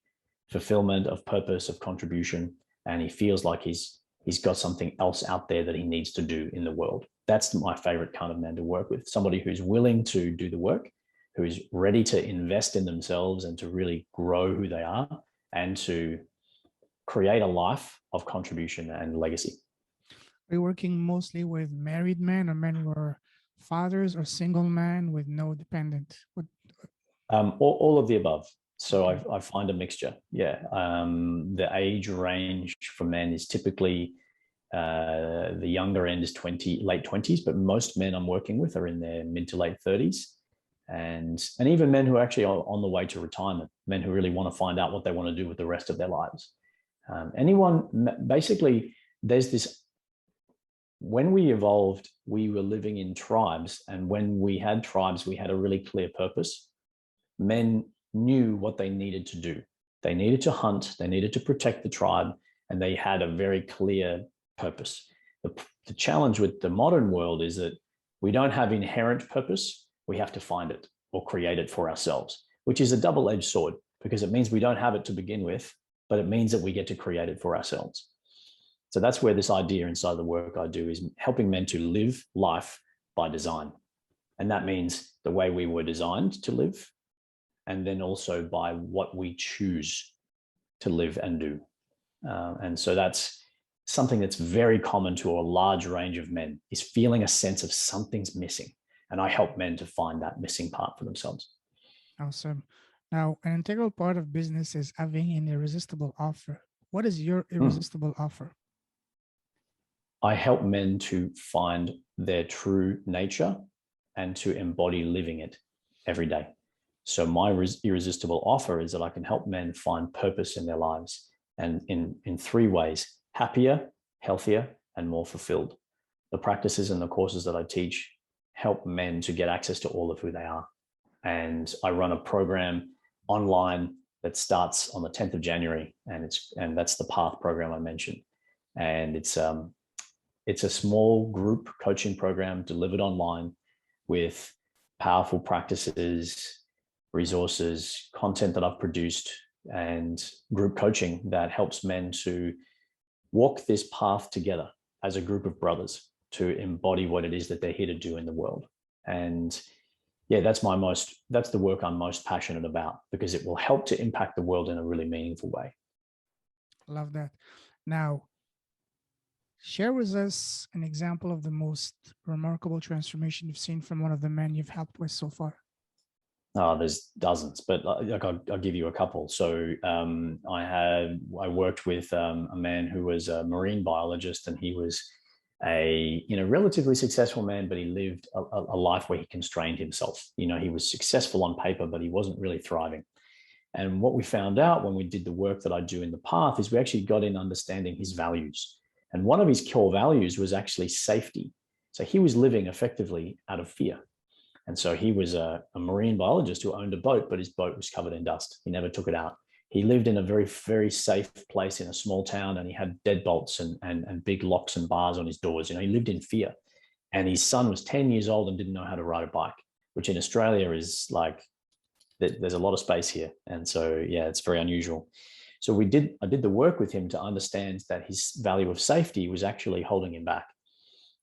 fulfillment, of purpose, of contribution, and he feels like he's got something else out there that he needs to do in the world. That's my favorite kind of man to work with. Somebody who's willing to do the work, who is ready to invest in themselves and to really grow who they are and to create a life of contribution and legacy. Are you working mostly with married men or men who are fathers or single men with no dependent? What? All of the above. So Okay. I find a mixture. Yeah. The age range for men is typically The younger end is late 20s, but most men I'm working with are in their mid to late 30s. And even men who are actually on the way to retirement, men who really want to find out what they want to do with the rest of their lives. Basically, there's this, when we evolved, we were living in tribes. And when we had tribes, we had a really clear purpose. Men knew what they needed to do. They needed to hunt, they needed to protect the tribe, and they had a very clear purpose. The challenge with the modern world is that we don't have inherent purpose. We have to find it or create it for ourselves, which is a double-edged sword, because it means we don't have it to begin with, but it means that we get to create it for ourselves. So that's where this idea inside the work I do is helping men to live life by design. And that means the way we were designed to live, and then also by what we choose to live and do. And so that's something that's very common to a large range of men, is feeling a sense of something's missing. And I help men to find that missing part for themselves. Awesome. Now, an integral part of business is having an irresistible offer. What is your irresistible offer? I help men to find their true nature and to embody living it every day. So my irresistible offer is that I can help men find purpose in their lives, and in three ways: happier, healthier, and more fulfilled. The practices and the courses that I teach help men to get access to all of who they are. And I run a program online that starts on the 10th of January, and that's the Path program I mentioned. And it's a small group coaching program delivered online with powerful practices, resources, content that I've produced, and group coaching that helps men to walk this path together as a group of brothers to embody what it is that they're here to do in the world. And yeah, that's the work I'm most passionate about, because it will help to impact the world in a really meaningful way. Love that. Now, share with us an example of the most remarkable transformation you've seen from one of the men you've helped with so far. Oh, there's dozens, but I'll give you a couple. So I worked with a man who was a marine biologist, and he was a relatively successful man, but he lived a life where he constrained himself. He was successful on paper, but he wasn't really thriving. And what we found out when we did the work that I do in the Path is we actually got in understanding his values. And one of his core values was actually safety. So he was living effectively out of fear. And so he was a marine biologist who owned a boat, but his boat was covered in dust. He never took it out. He lived in a very, very safe place in a small town, and he had deadbolts and big locks and bars on his doors. He lived in fear. And his son was 10 years old and didn't know how to ride a bike, which in Australia is like, there's a lot of space here. And so, yeah, it's very unusual. So I did the work with him to understand that his value of safety was actually holding him back,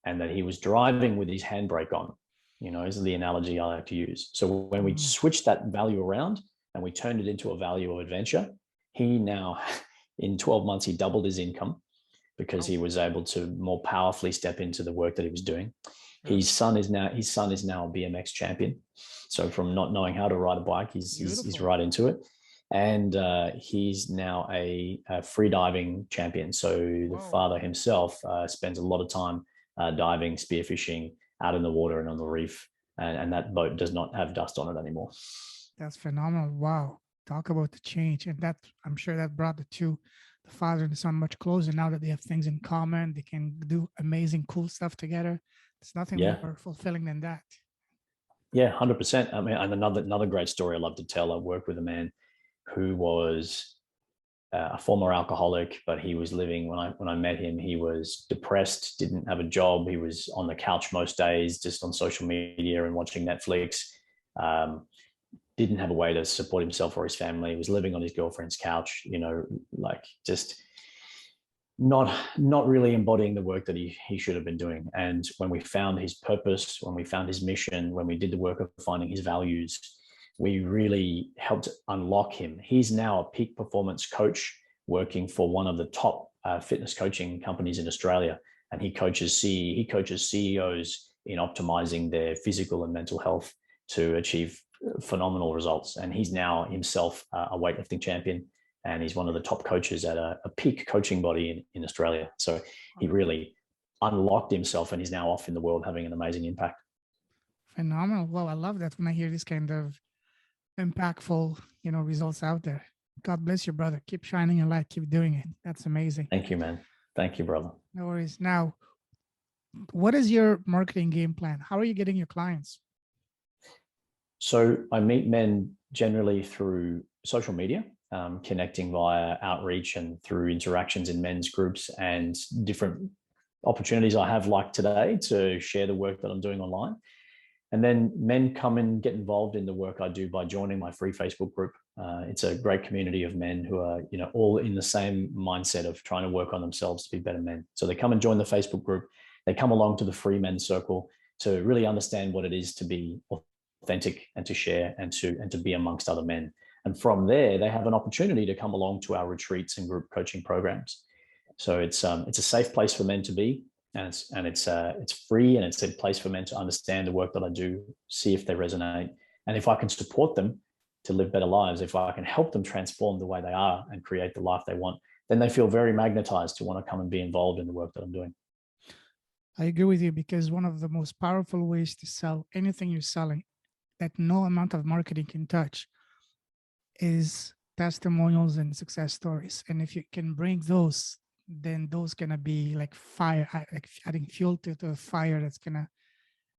and that he was driving with his handbrake on, is the analogy I like to use. So when we switched that value around and we turned it into a value of adventure, he now, in 12 months, he doubled his income because he was able to more powerfully step into the work that he was doing. His son is now a BMX champion. So from not knowing how to ride a bike, he's right into it. And he's now a freediving champion. So the father himself spends a lot of time diving, spearfishing, out in the water and on the reef. And that boat does not have dust on it anymore. That's phenomenal. Wow. Talk about the change. And that, I'm sure that brought the father and the son much closer. Now that they have things in common, they can do amazing, cool stuff together. There's nothing more fulfilling than that. Yeah, 100%. I mean, and another great story I love to tell. I worked with a man who was a former alcoholic, but he was living, when I met him, he was depressed, didn't have a job. He was on the couch most days, just on social media and watching Netflix. Didn't have a way to support himself or his family. He was living on his girlfriend's couch, just not really embodying the work that he should have been doing. And when we found his purpose, when we found his mission, when we did the work of finding his values, we really helped unlock him. He's now a peak performance coach working for one of the top fitness coaching companies in Australia. And he coaches CEOs in optimizing their physical and mental health to achieve phenomenal results. And he's now himself a weightlifting champion. and he's one of the top coaches at a peak coaching body in Australia. So he really unlocked himself, and he's now off in the world having an amazing impact. Phenomenal. Well, I love that when I hear this kind of impactful, results out there. God bless you, brother. Keep shining your light. Keep doing it. That's amazing. Thank you, man. Thank you, brother. No worries. Now, what is your marketing game plan? How are you getting your clients? So I meet men generally through social media, connecting via outreach and through interactions in men's groups and different opportunities I have, like today, to share the work that I'm doing online. And then men come and get involved in the work I do by joining my free Facebook group. It's a great community of men who are, all in the same mindset of trying to work on themselves to be better men. So they come and join the Facebook group. They come along to the free men's circle to really understand what it is to be authentic and to share and to be amongst other men. And from there, they have an opportunity to come along to our retreats and group coaching programs. So it's a safe place for men to be. And it's free, and it's a place for men to understand the work that I do, see if they resonate, and if I can support them to live better lives, if I can help them transform the way they are and create the life they want, then they feel very magnetized to want to come and be involved in the work that I'm doing. I agree with you, because one of the most powerful ways to sell anything you're selling that no amount of marketing can touch is testimonials and success stories. And if you can bring those, then those gonna be like fire, like adding fuel to the fire that's gonna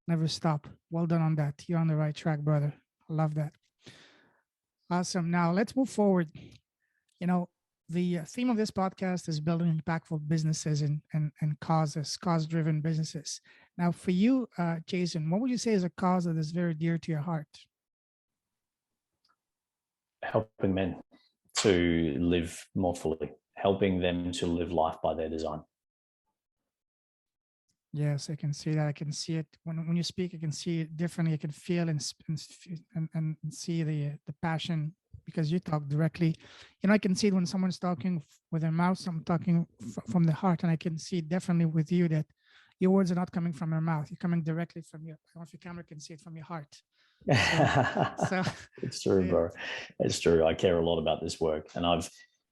never stop. Well done on that. You're on the right track, brother. I love that. Awesome. Now let's move forward. The theme of this podcast is building impactful businesses and cause-driven businesses. Now, for you, Jason, what would you say is a cause that is very dear to your heart? Helping men to live more fully, helping them to live life by their design. Yes, I can see that. I can see it when you speak. I can see it differently. I can feel and see the passion, because you talk directly. I can see it when someone's talking with their mouth. I'm talking from the heart, and I can see definitely with you that your words are not coming from your mouth. You're coming directly from your. I don't know if your camera can see it, from your heart. So It's true, bro. It's true. I care a lot about this work, and I've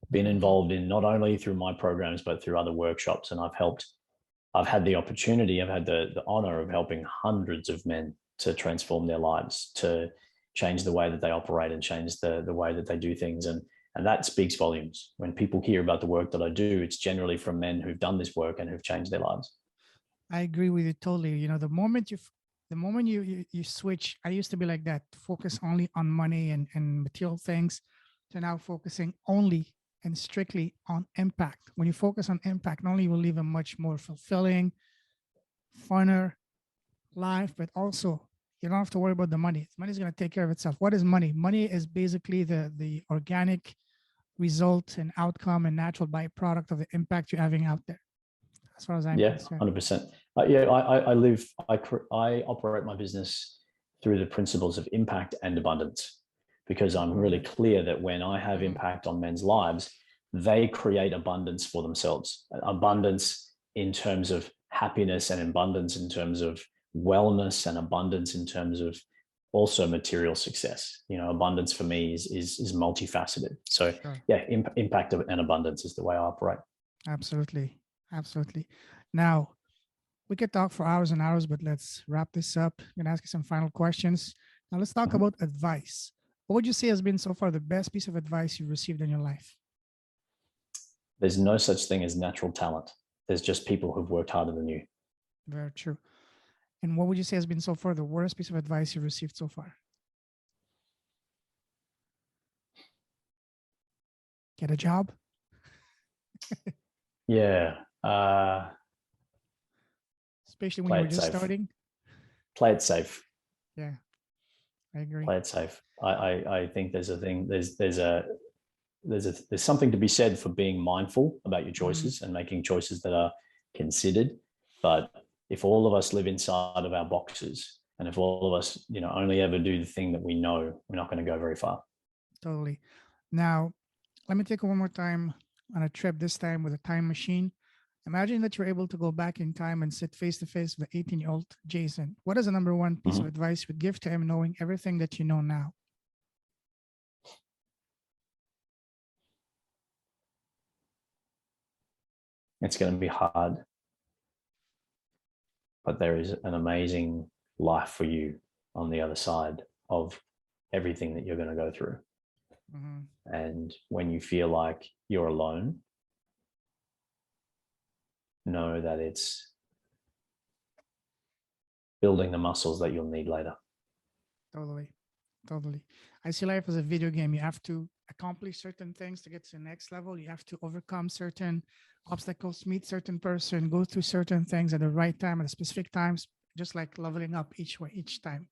been involved in not only through my programs but through other workshops, and I've had the opportunity, I've had the honor of helping hundreds of men to transform their lives, to change the way that they operate and change the way that they do things. And that speaks volumes. When people hear about the work that I do, it's generally from men who've done this work and who've changed their lives. I agree with you totally. The moment you switch, I used to be like that, focus only on money and material things, to now focusing only and strictly on impact. When you focus on impact, not only will live a much more fulfilling, funner life, but also you don't have to worry about the money. Money is going to take care of itself. What is money? Money is basically the organic result and outcome and natural byproduct of the impact you're having out there, as far as I'm concerned. 100%. I operate my business through the principles of impact and abundance, because I'm really clear that when I have impact on men's lives, they create abundance for themselves. Abundance in terms of happiness, and abundance in terms of wellness, and abundance in terms of also material success. Abundance for me is multifaceted. So sure. Impact and abundance is the way I operate. Absolutely. Now, we could talk for hours and hours, but let's wrap this up. I'm going to ask you some final questions. Now let's talk about advice. What would you say has been so far the best piece of advice you've received in your life? There's no such thing as natural talent. There's just people who've worked harder than you. Very true. And what would you say has been so far the worst piece of advice you've received so far? Get a job? Yeah. Especially when you're just starting? Play it safe. Yeah, I agree. Play it safe. I think there's something to be said for being mindful about your choices and making choices that are considered. But if all of us live inside of our boxes, and if all of us, only ever do the thing that we know, we're not going to go very far. Totally. Now, let me take it one more time on a trip, this time with a time machine. Imagine that you're able to go back in time and sit face to face with the 18-year-old Jason. What is the number one piece of advice you would give to him, knowing everything that you know now? It's going to be hard, but there is an amazing life for you on the other side of everything that you're going to go through. Mm-hmm. And when you feel like you're alone, know that it's building the muscles that you'll need later. Totally. Totally. I see life as a video game. You have to accomplish certain things to get to the next level. You have to overcome certain obstacles, meet certain person, go through certain things at the right time, at specific times, just like leveling up each time.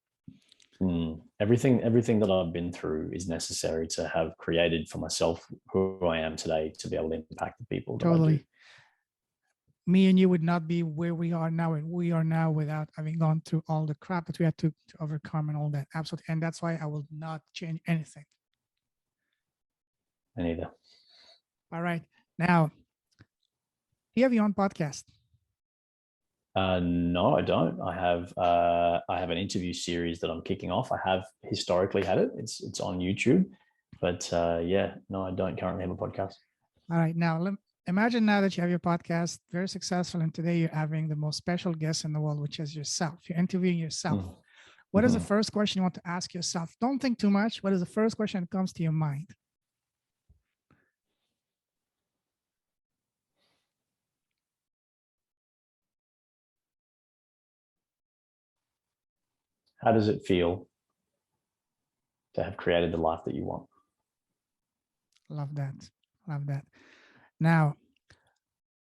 Everything that I've been through is necessary to have created for myself who I am today, to be able to impact the people that I do. Totally. Me and you would not be where we are now, and we are now without having gone through all the crap that we had to overcome and all that. Absolutely. And that's why I will not change anything. Me neither. All right. Now, do you have your own podcast? No, I don't. I have an interview series that I'm kicking off. I have historically had it. It's on YouTube, but yeah, no, I don't currently have a podcast. All right. Now, imagine now that you have your podcast, very successful, and today you're having the most special guest in the world, which is yourself. You're interviewing yourself. What is the first question you want to ask yourself? Don't think too much. What is the first question that comes to your mind? How does it feel to have created the life that you want? Love that. Love that. Now,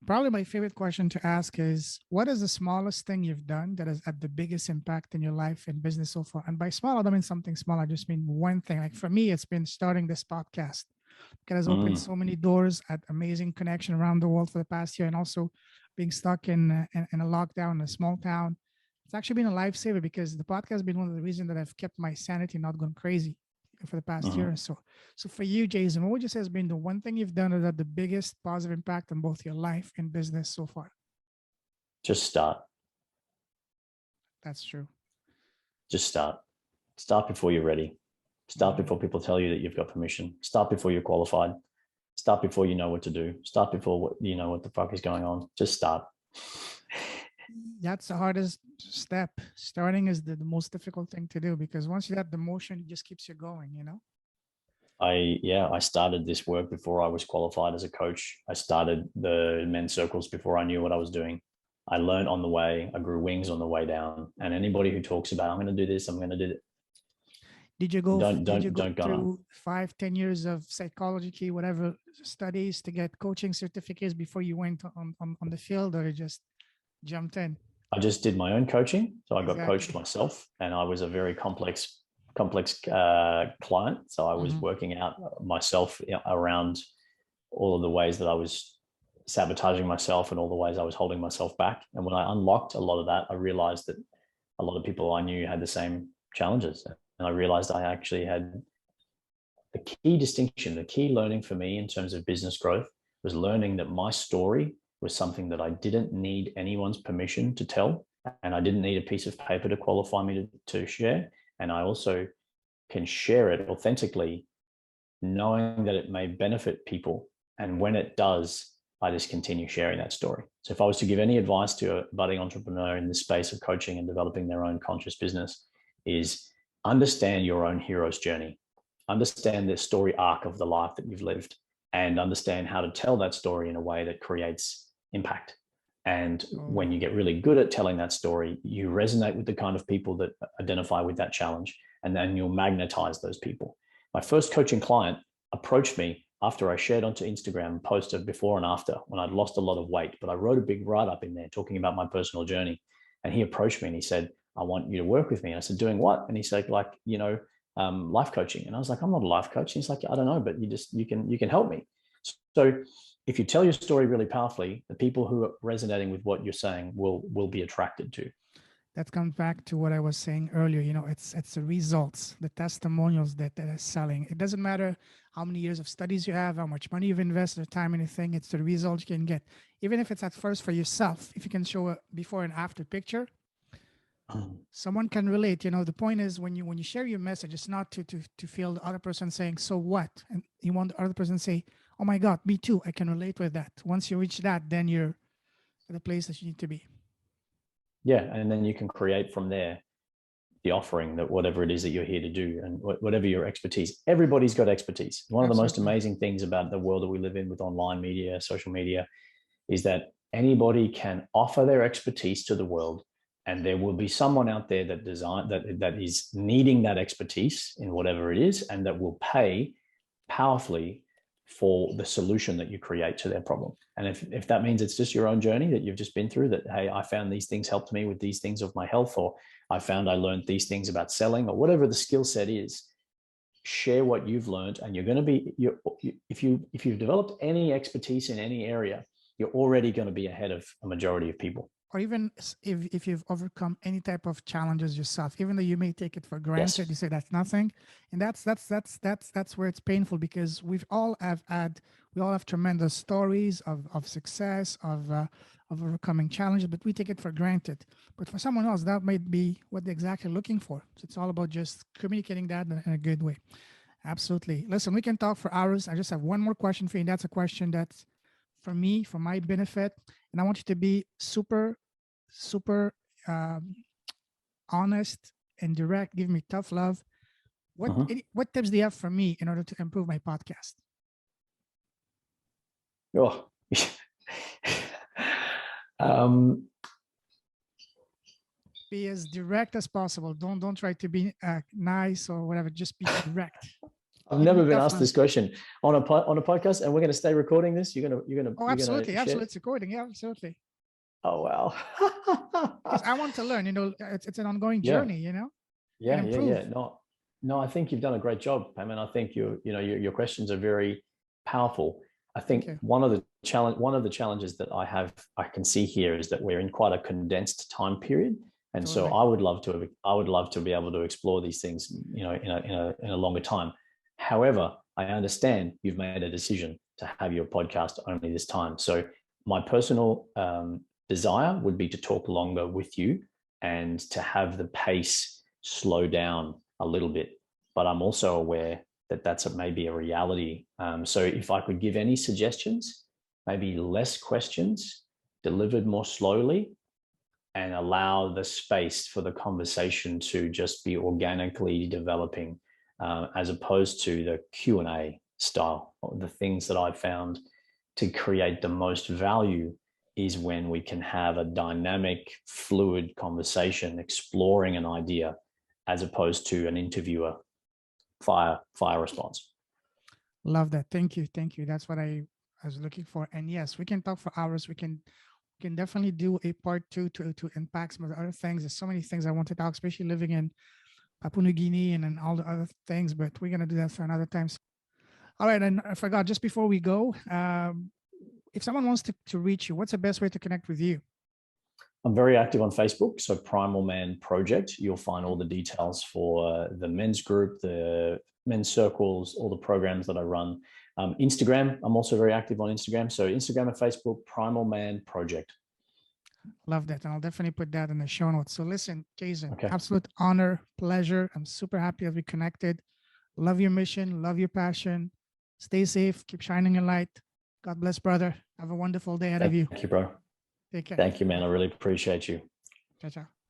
probably my favorite question to ask is, what is the smallest thing you've done that has had the biggest impact in your life and business so far? And by small, I don't mean something small. I just mean one thing. Like for me, it's been starting this podcast. It has opened so many doors, at amazing connection around the world for the past year, and also being stuck in a lockdown in a small town. It's actually been a lifesaver because the podcast has been one of the reasons that I've kept my sanity not going crazy for the past year or so. So for you, Jason, what would you say has been the one thing you've done that had the biggest positive impact on both your life and business so far? Just start. That's true. Just start. Start before you're ready. Start before people tell you that you've got permission. Start before you're qualified. Start before you know what to do. Start before you know what the fuck is going on. Just start. That's the hardest step. Starting is the most difficult thing to do, because once you have the motion, it just keeps you going, you know? I started this work before I was qualified as a coach. I started the men's circles before I knew what I was doing. I learned on the way. I grew wings on the way down. And anybody who talks about, I'm going to do this, I'm going to do it. Did you go don't through 5-10 years of psychology, whatever studies to get coaching certificates before you went on the field, or you just jumped in? I just did my own coaching. So I got coached myself, and I was a very complex client. So I was working out myself around all of the ways that I was sabotaging myself and all the ways I was holding myself back. And when I unlocked a lot of that, I realized that a lot of people I knew had the same challenges. And I realized I actually had the key distinction, the key learning for me in terms of business growth was learning that my story was something that I didn't need anyone's permission to tell. And I didn't need a piece of paper to qualify me to share. And I also can share it authentically, knowing that it may benefit people. And when it does, I just continue sharing that story. So if I was to give any advice to a budding entrepreneur in the space of coaching and developing their own conscious business, is understand your own hero's journey, understand the story arc of the life that you've lived, and understand how to tell that story in a way that creates impact. And when you get really good at telling that story, you resonate with the kind of people that identify with that challenge, and then you'll magnetize those people. My first coaching client approached me after I shared onto Instagram, posted before and after when I'd lost a lot of weight, but I wrote a big write-up in there talking about my personal journey. And he approached me and he said, I want you to work with me. And I said, doing what? And he said, like, life coaching. And I was like, I'm not a life coach. And he's like, I don't know, but you can help me. So if you tell your story really powerfully, the people who are resonating with what you're saying will be attracted to. That comes back to what I was saying earlier. It's the results, the testimonials that are selling. It doesn't matter how many years of studies you have, how much money you've invested, or time, anything. It's the results you can get. Even if it's at first for yourself, if you can show a before and after picture, someone can relate. The point is when you share your message, it's not to feel the other person saying, so what? And you want the other person to say, oh my God, me too. I can relate with that. Once you reach that, then you're at the place that you need to be. Yeah. And then you can create from there the offering, that whatever it is that you're here to do, and whatever your expertise. Everybody's got expertise. One of the most amazing things about the world that we live in with online media, social media, is that anybody can offer their expertise to the world, and there will be someone out there that is needing that expertise in whatever it is, and that will pay powerfully for the solution that you create to their problem. And if that means it's just your own journey that you've just been through, that, hey, I found these things helped me with these things of my health, or I learned these things about selling, or whatever the skill set is, share what you've learned. And you're going to be, if you've developed any expertise in any area, you're already going to be ahead of a majority of people. Or even if you've overcome any type of challenges yourself, even though you may take it for granted, yes, you say that's nothing. And that's where it's painful, because we all have tremendous stories of success, of overcoming challenges, but we take it for granted. But for someone else, that might be what they're exactly looking for. So it's all about just communicating that in a good way. Absolutely. Listen, we can talk for hours. I just have one more question for you. And that's a question that's for me, for my benefit. And I want you to be super honest and direct. Give me tough love. What tips do you have for me in order to improve my podcast? Oh, be as direct as possible. Don't try to be nice or whatever. Just be direct. I've never been asked this question on a podcast, and we're going to stay recording this. You're gonna. Oh, absolutely, absolutely, it's recording. Yeah, absolutely. Oh wow. Because I want to learn. It's an ongoing journey. Yeah. No. I think you've done a great job, Pam, and I think your questions are very powerful. I think one of the challenges that I can see here is that we're in quite a condensed time period. And totally. So I would love to be able to explore these things, in a longer time. However, I understand you've made a decision to have your podcast only this time. So my personal desire would be to talk longer with you and to have the pace slow down a little bit. But I'm also aware that that's maybe a reality. So if I could give any suggestions, maybe less questions, delivered more slowly, and allow the space for the conversation to just be organically developing, as opposed to the Q&A style. The things that I've found to create the most value is when we can have a dynamic, fluid conversation exploring an idea, as opposed to an interviewer fire response. Love that. Thank you. That's what I was looking for. And yes, we can talk for hours. We can definitely do a part 2 to unpack some of the other things. There's so many things I want to talk, especially living in Papua New Guinea and all the other things, but we're going to do that for another time. All right. And I forgot, just before we go, if someone wants to reach you, what's the best way to connect with you? I'm very active on Facebook. So Primal Man Project, you'll find all the details for the men's group, the men's circles, all the programs that I run. Instagram, I'm also very active on Instagram. So Instagram and Facebook, Primal Man Project. Love that. And I'll definitely put that in the show notes. So listen, Jason, absolute honor, pleasure. I'm super happy that we connected. Love your mission, love your passion. Stay safe, keep shining your light. God bless, brother. Have a wonderful day ahead of you. Thank you, bro. Take care. Thank you, man. I really appreciate you. Ciao, ciao.